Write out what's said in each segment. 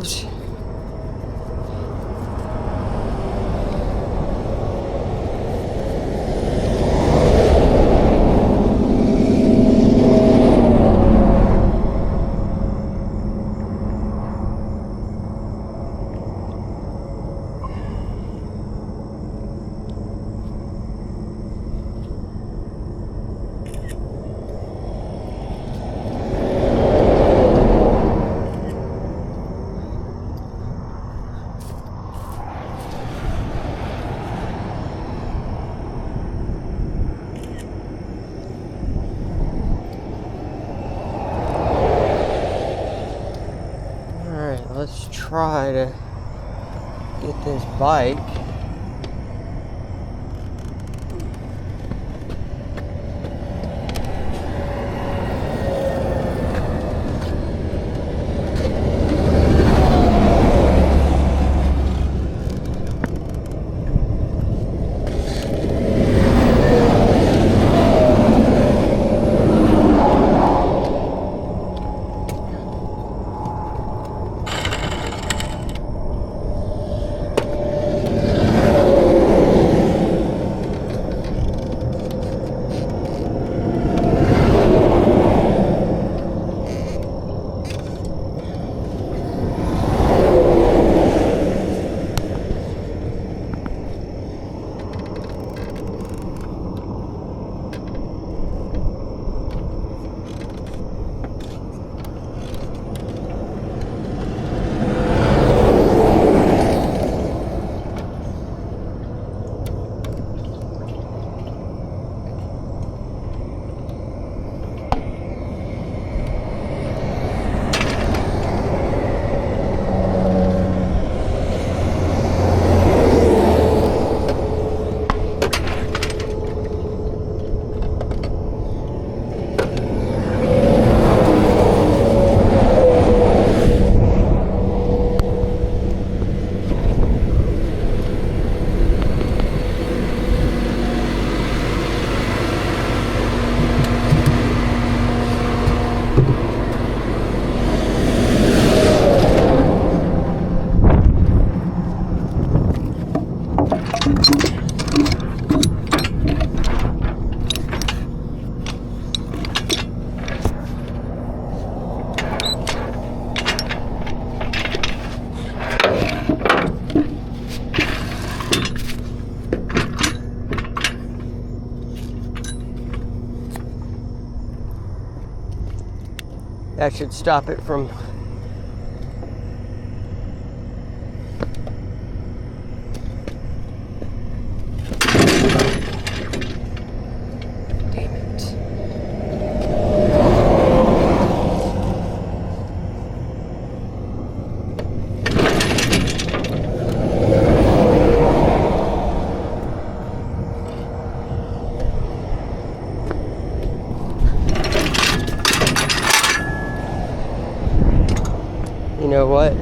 ourselves. Let's try to get this bike. That should stop it from you know what?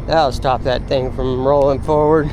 That'll stop that thing from rolling forward.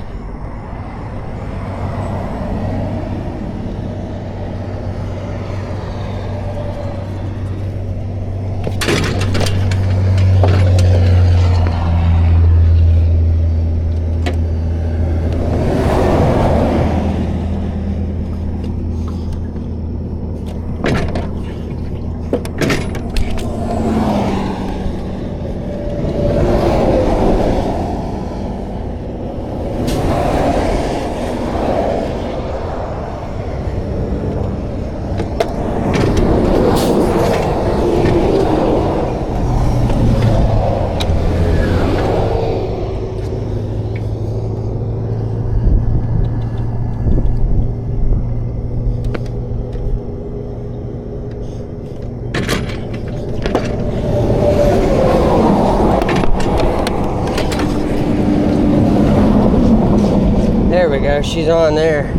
There we go, she's on there.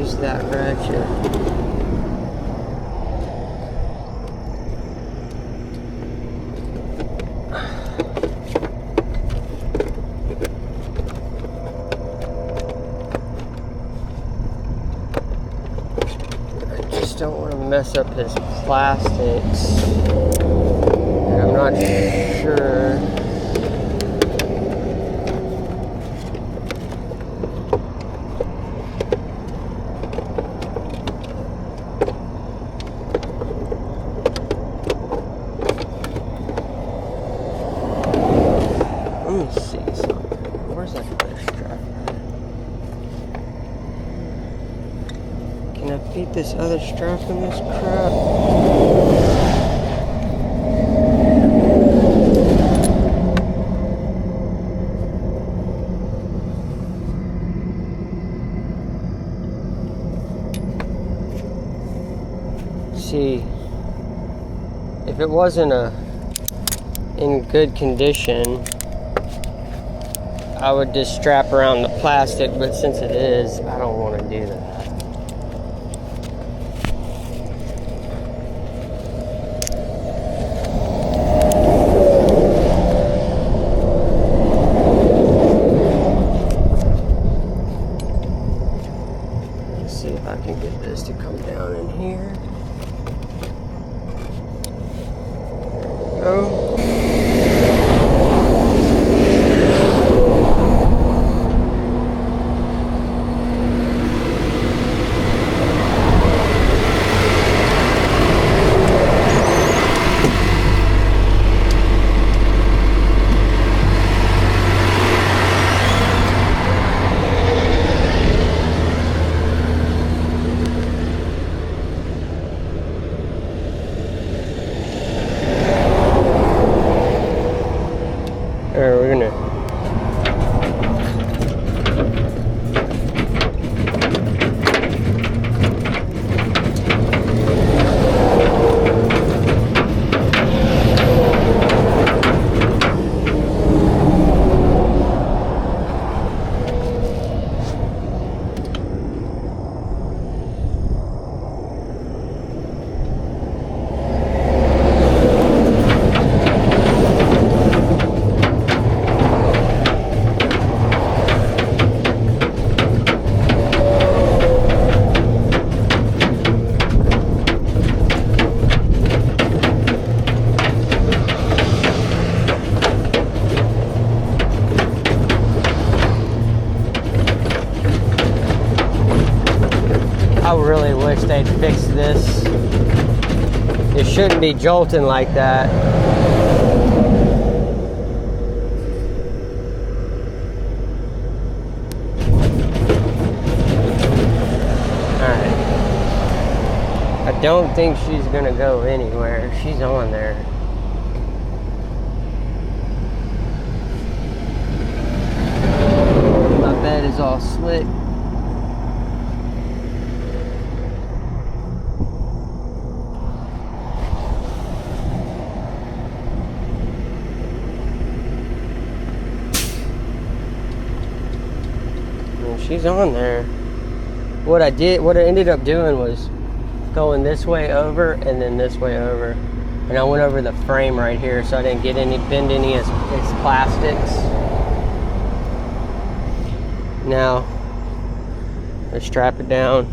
use that ratchet. I just don't want to mess up his plastics. And I'm not sure. Let me see something. Where's that other strap at? Can I feed this other strap in this crap? See, if it wasn't in good condition, I would just strap around the plastic, but since it is, I don't want to do that. Let's see if I can get this to come down in here. Go. Alright, we're gonna I really wish they'd fix this. It shouldn't be jolting like that. Alright. I don't think she's gonna go anywhere. She's on there. My bed is all slick. She's on there. What I ended up doing was going this way over and then this way over. And I went over the frame right here so I didn't bend any of its plastics. Now, let's strap it down.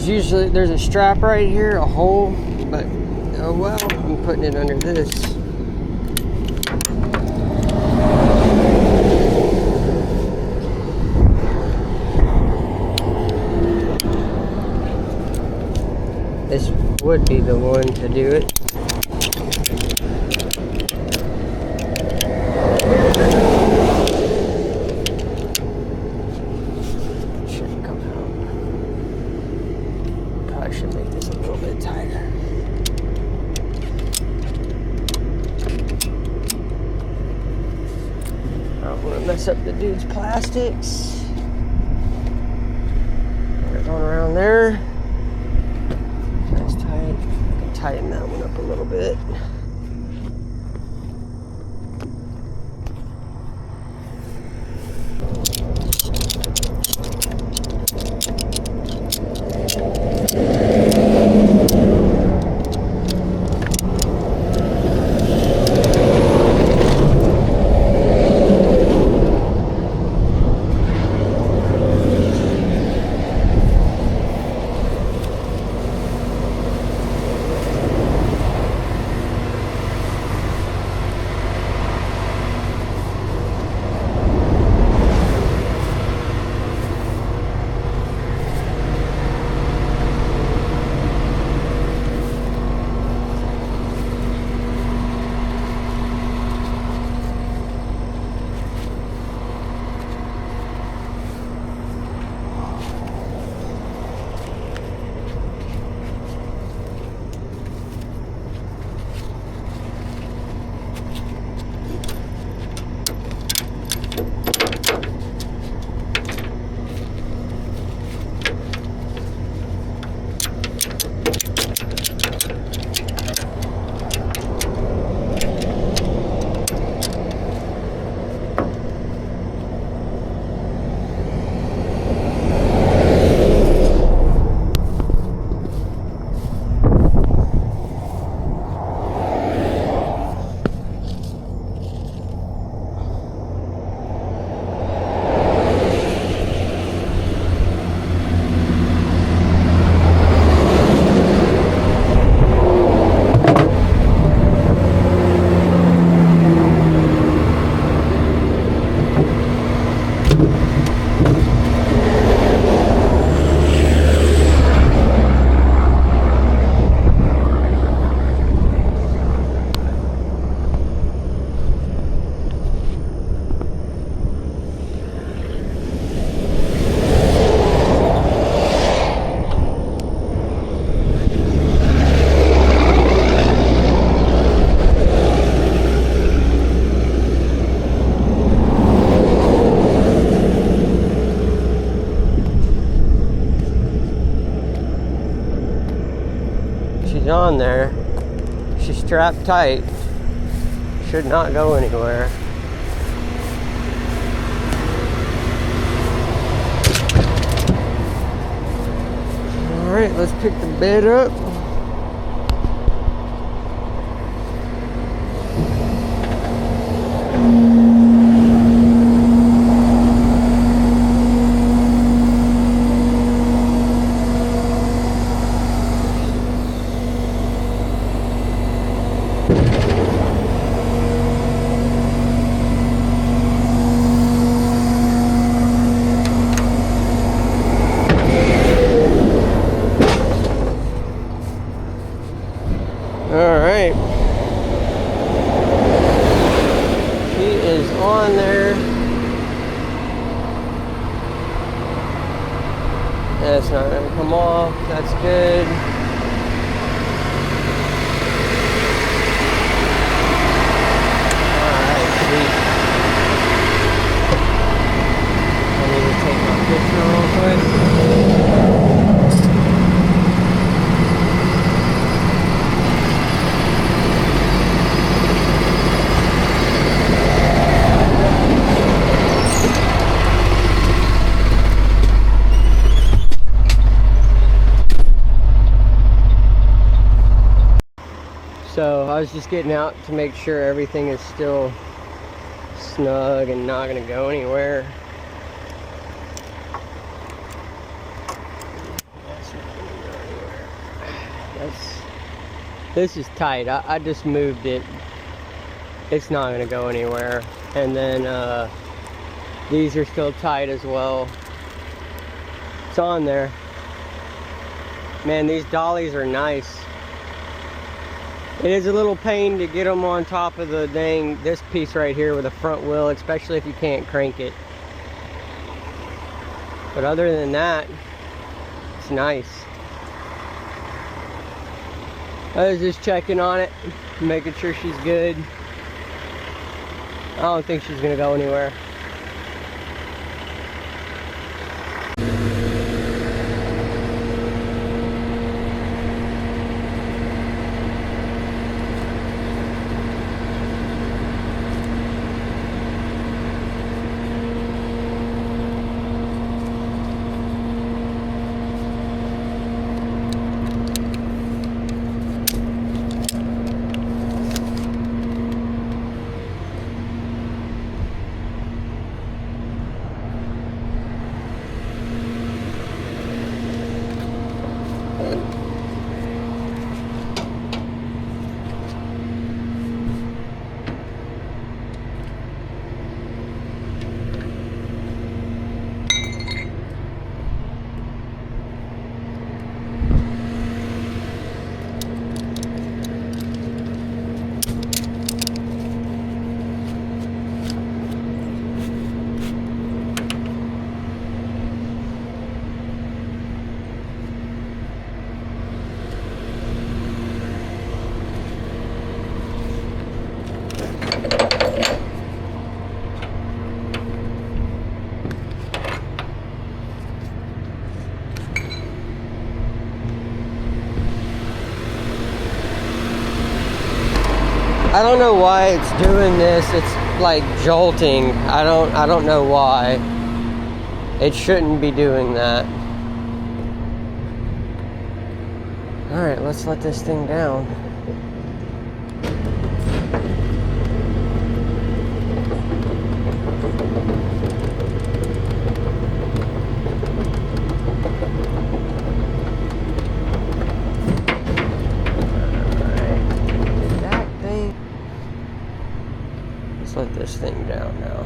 there's a strap right here, a hole, but oh well, I'm putting it under this. This would be the one to do it. Shouldn't come out. Probably should make this a little bit tighter. I don't want to mess up the dude's plastics. Going around there. That's tight. I can tighten that one up a little bit. She's on there. She's strapped tight. Should not go anywhere. Alright, let's pick the bed up. Alright. She is on there. That's not going to come off. That's good. Alright, sweet. I need to take my picture real quick. So I was just getting out to make sure everything is still snug and not going to go anywhere. This is tight. I just moved it. It's not gonna go anywhere. And then these are still tight as well. It's on there. Man, these dollies are nice. It is a little pain to get them on top of the this piece right here with a front wheel, especially if you can't crank it. But other than that, it's nice. I was just checking on it, making sure she's good. I don't think she's gonna go anywhere. I don't know why it's doing this. It's like jolting. I don't know why. It shouldn't be doing that. All right, let's let this thing down. Let this thing down now.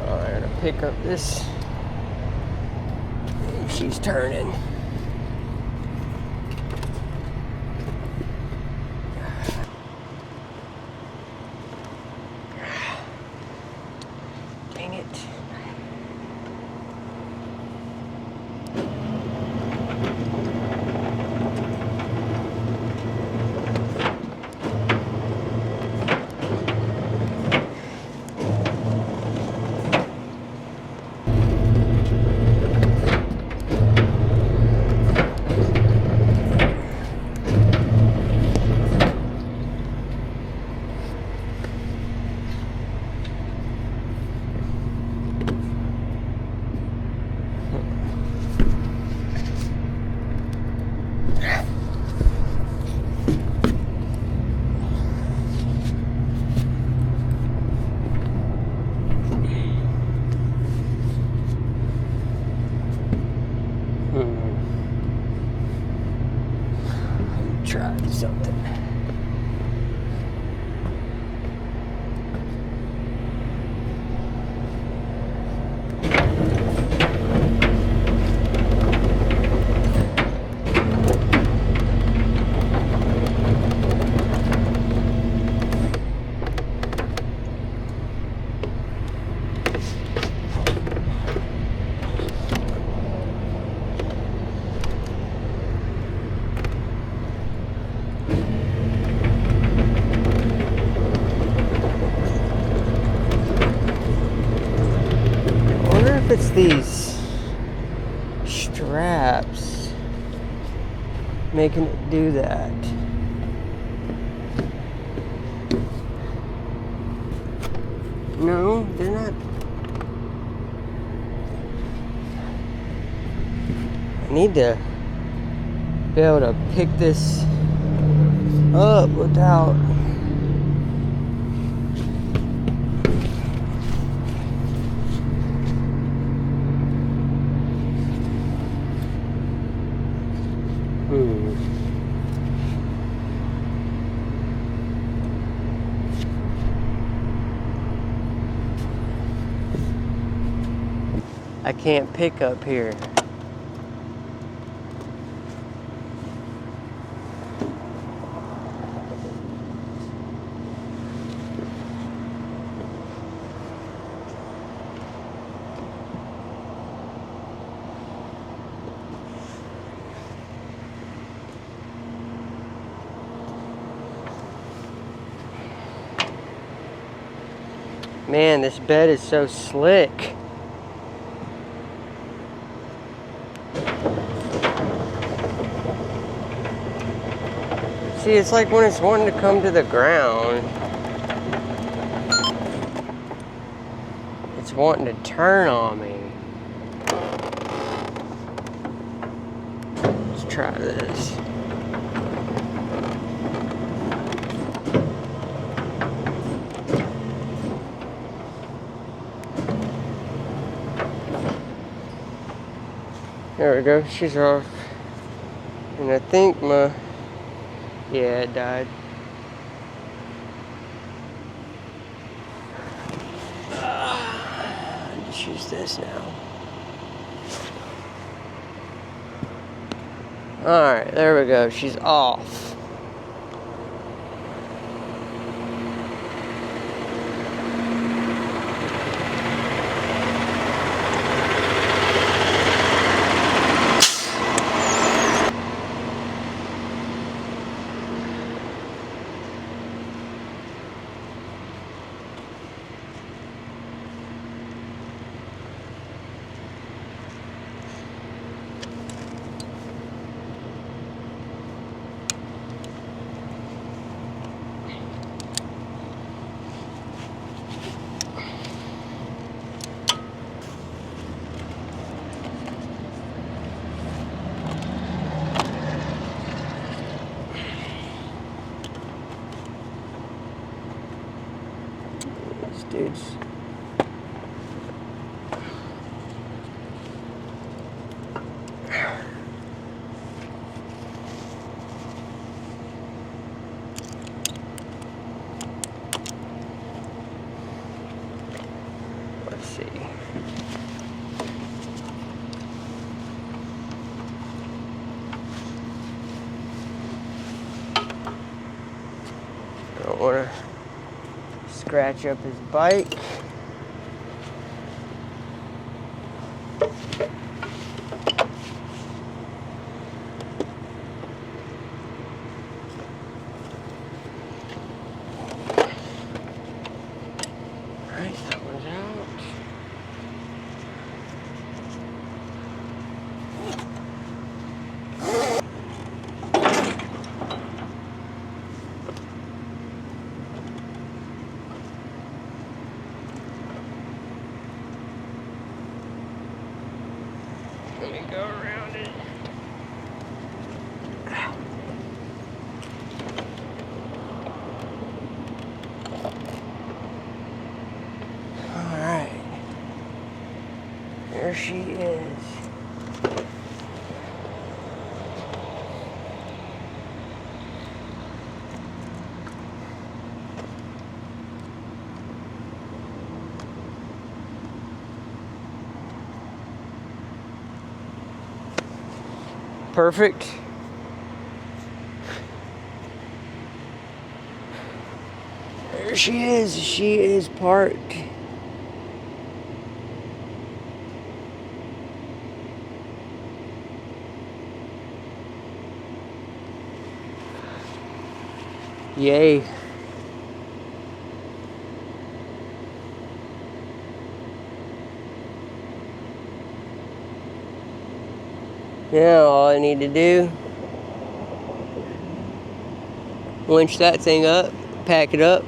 Alright, I'll pick up this. She's turning. Dang it. Try something. If it's these straps making it do that. No, they're not. need to be able to pick this up without I can't pick up here. Man, this bed is so slick. See, it's like when it's wanting to come to the ground, it's wanting to turn on me. Let's try this. There we go, she's off. And I think yeah, it died. Just use this now. Alright, there we go, she's off. Dudes. Let's see. I don't want to scratch up his bike. Alright, that one's out. Let me go around it. Alright. There she is. Perfect. There she is. She is parked. Yay. Now all I need to do, winch that thing up, pack it up.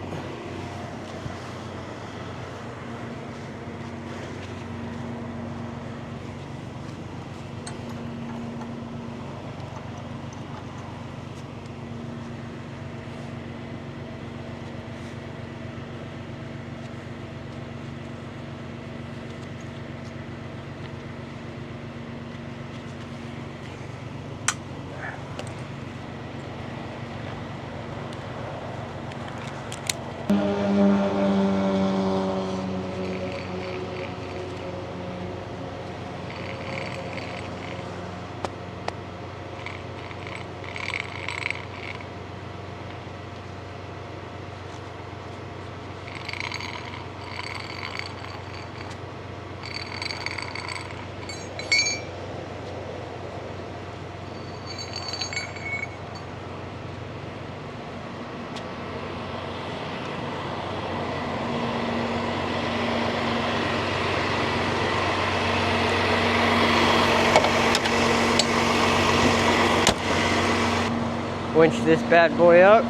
winch this bad boy up,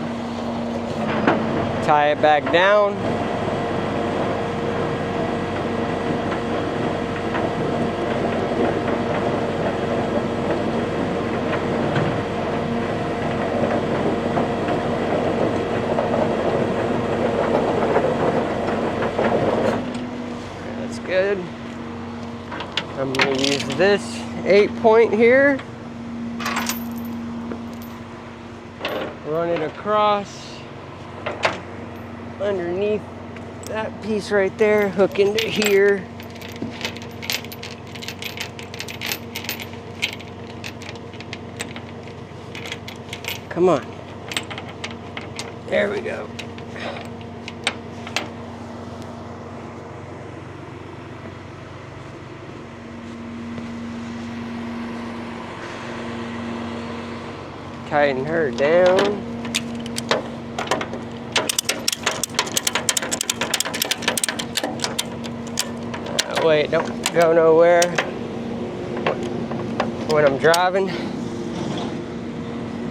tie it back down. That's good. I'm going to use this 8-point here. Run it across underneath that piece right there, hook into here. Come on. There we go. Tighten her down. Wait, don't go nowhere when I'm driving.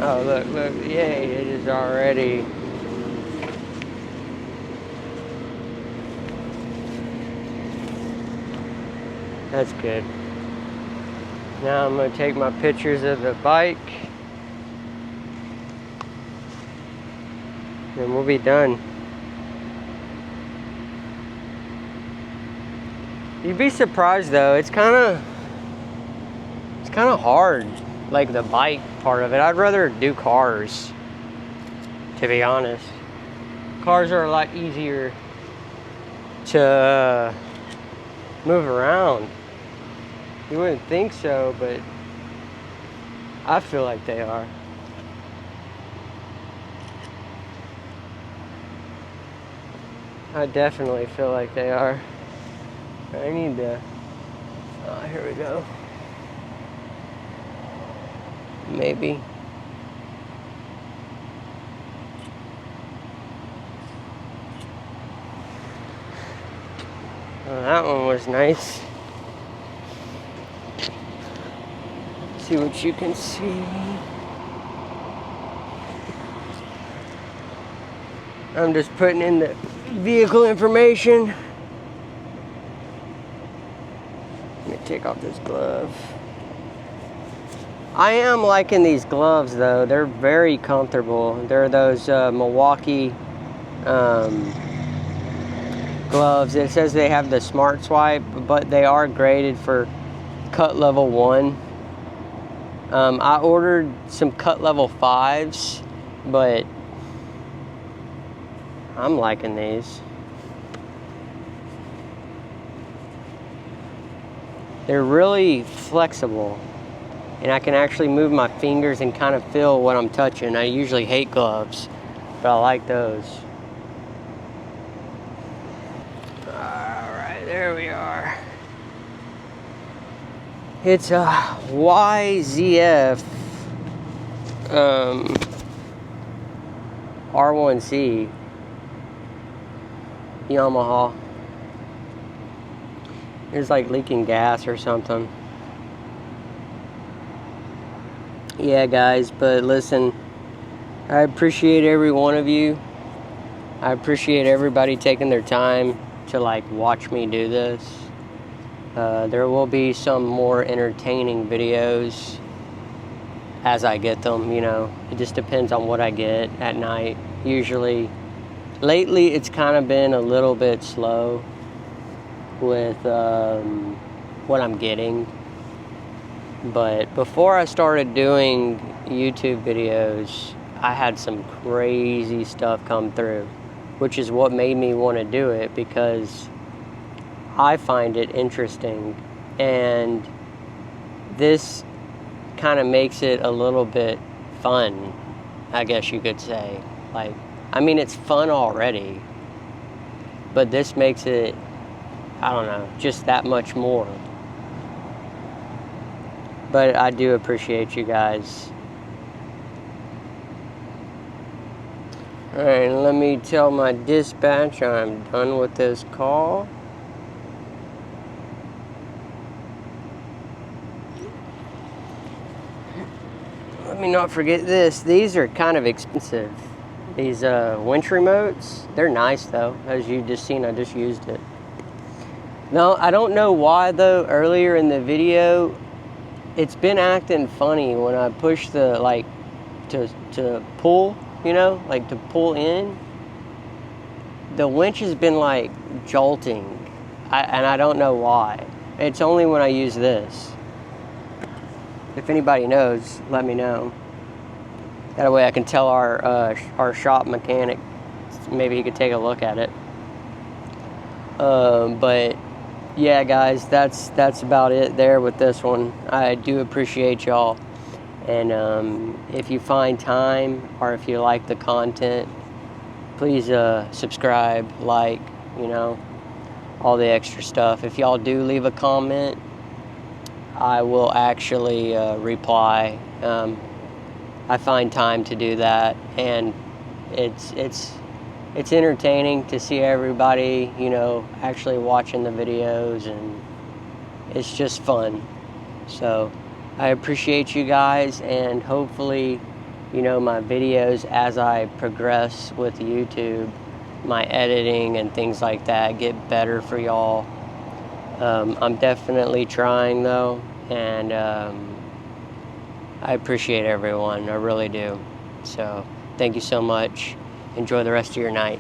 Oh, look, yay, it is already. That's good. Now I'm going to take my pictures of the bike. And we'll be done. You'd be surprised though, it's kind of hard, like the bike part of it. I'd rather do cars, to be honest. Cars are a lot easier to move around. You wouldn't think so, but I feel like they are. I definitely feel like they are. I need to, here we go. Maybe. Oh, that one was nice. See what you can see. I'm just putting in the vehicle information. Let me take off this glove. I am liking these gloves though. They're very comfortable. They're those Milwaukee gloves. It says they have the Smart Swipe, but they are graded for cut level 1. I ordered some cut level 5s, but I'm liking these. They're really flexible, and I can actually move my fingers and kind of feel what I'm touching. I usually hate gloves, but I like those. Alright, there we are. It's a YZF R1C Yamaha. It's like leaking gas or something. Yeah, guys, but listen, I appreciate every one of you. I appreciate everybody taking their time to like watch me do this. There will be some more entertaining videos as I get them, you know. It just depends on what I get at night. Usually, lately it's kind of been a little bit slow with what I'm getting. But before I started doing YouTube videos, I had some crazy stuff come through, which is what made me want to do it, because I find it interesting, and this kind of makes it a little bit fun, I guess you could say. Like, I mean, it's fun already, but this makes it, I don't know, just that much more. But I do appreciate you guys. Alright, let me tell my dispatch I'm done with this call. let me not forget this. These are kind of expensive. These winch remotes. They're nice though. As you just seen, I just used it. No, I don't know why though. Earlier in the video, it's been acting funny when I push the like to pull. You know, like to pull in. The winch has been like jolting, and I don't know why. It's only when I use this. If anybody knows, let me know. That way I can tell our shop mechanic, maybe he could take a look at it. But yeah, guys, that's about it there with this one. I do appreciate y'all, and if you find time or if you like the content, please subscribe, like, you know, all the extra stuff. If y'all do leave a comment, I will actually reply. I find time to do that, and it's entertaining to see everybody, you know, actually watching the videos, and it's just fun. So I appreciate you guys, and hopefully, you know, my videos as I progress with YouTube, my editing and things like that get better for y'all. I'm definitely trying though, and I appreciate everyone, I really do. So thank you so much. Enjoy the rest of your night.